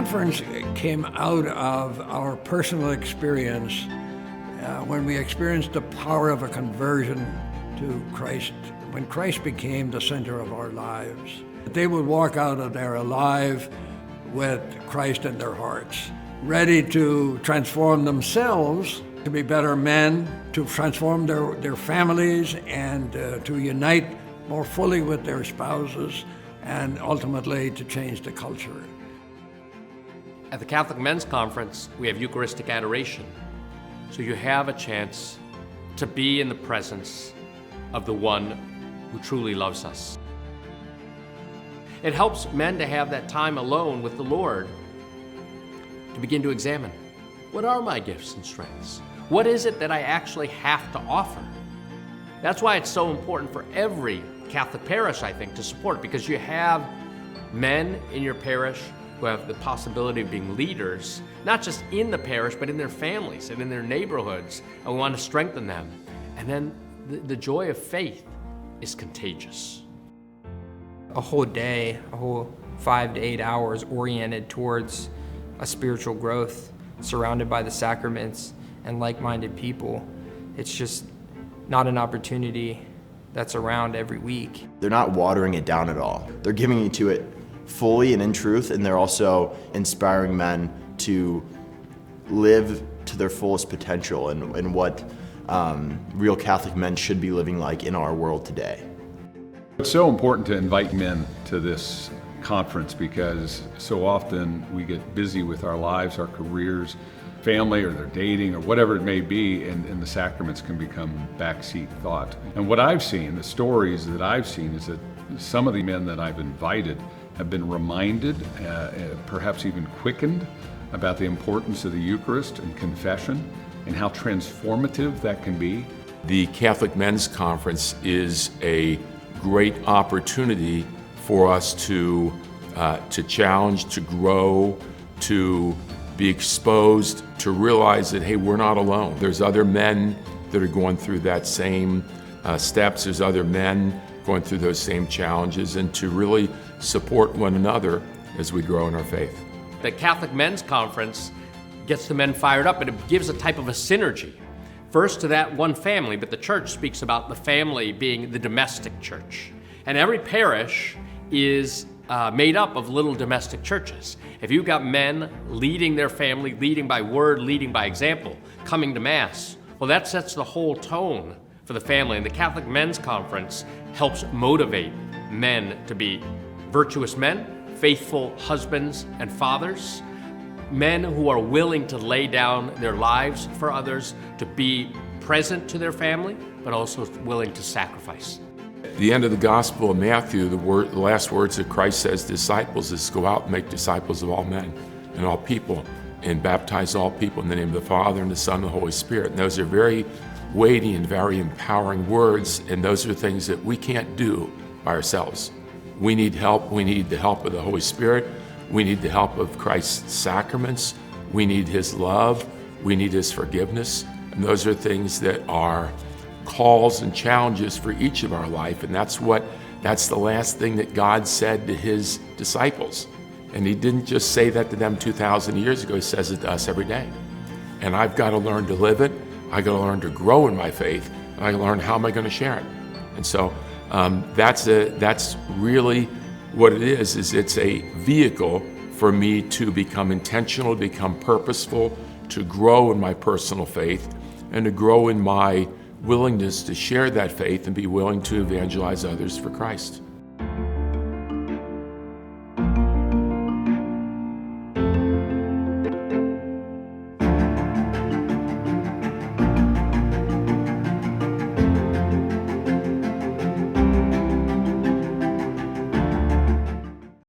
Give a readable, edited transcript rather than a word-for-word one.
conference came out of our personal experience when we experienced the power of a conversion to Christ, when Christ became the center of our lives. They would walk out of there alive with Christ in their hearts, ready to transform themselves to be better men, to transform their families, and to unite more fully with their spouses, and ultimately to change the culture. At the Catholic Men's Conference, we have Eucharistic adoration. So you have a chance to be in the presence of the one who truly loves us. It helps men to have that time alone with the Lord to begin to examine, what are my gifts and strengths? What is it that I actually have to offer? That's why it's so important for every Catholic parish, I think, to support it, because you have men in your parish who have the possibility of being leaders, not just in the parish, but in their families and in their neighborhoods, and we want to strengthen them. And then the joy of faith is contagious. A whole day, a whole 5 to 8 hours oriented towards a spiritual growth, surrounded by the sacraments and like-minded people. It's just not an opportunity that's around every week. They're not watering it down at all. They're giving into it fully and in truth, and they're also inspiring men to live to their fullest potential and what real Catholic men should be living like in our world today. It's so important to invite men to this conference because so often we get busy with our lives, our careers, family, or their dating, or whatever it may be, and the sacraments can become backseat thought. And what I've seen, the stories that I've seen, is that some of the men that I've invited have been reminded, perhaps even quickened, about the importance of the Eucharist and confession and how transformative that can be. The Catholic Men's Conference is a great opportunity for us to challenge, to grow, to be exposed, to realize that, hey, we're not alone. There's other men that are going through that same steps. There's other men going through those same challenges, and to really support one another as we grow in our faith. The Catholic Men's Conference gets the men fired up, and it gives a type of a synergy. First to that one family, but the church speaks about the family being the domestic church. And every parish is made up of little domestic churches. If you've got men leading their family, leading by word, leading by example, coming to Mass, well, that sets the whole tone for the family. And the Catholic Men's Conference helps motivate men to be virtuous men, faithful husbands and fathers, men who are willing to lay down their lives for others, to be present to their family, but also willing to sacrifice. At the end of the Gospel of Matthew, the last words that Christ says to disciples is, go out and make disciples of all men and all people, and baptize all people in the name of the Father and the Son and the Holy Spirit. And those are very weighty and very empowering words, and those are things that we can't do by ourselves. We need help. We need the help of the Holy Spirit. We need the help of Christ's sacraments. We need His love. We need His forgiveness. And those are things that are calls and challenges for each of our life. And that's the last thing that God said to His disciples. And He didn't just say that to them 2,000 years ago. He says it to us every day. And I've got to learn to live it. I've got to learn to grow in my faith. And I learn how am I going to share it. And so that's really what it is it's a vehicle for me to become intentional, to become purposeful, to grow in my personal faith, and to grow in my willingness to share that faith and be willing to evangelize others for Christ.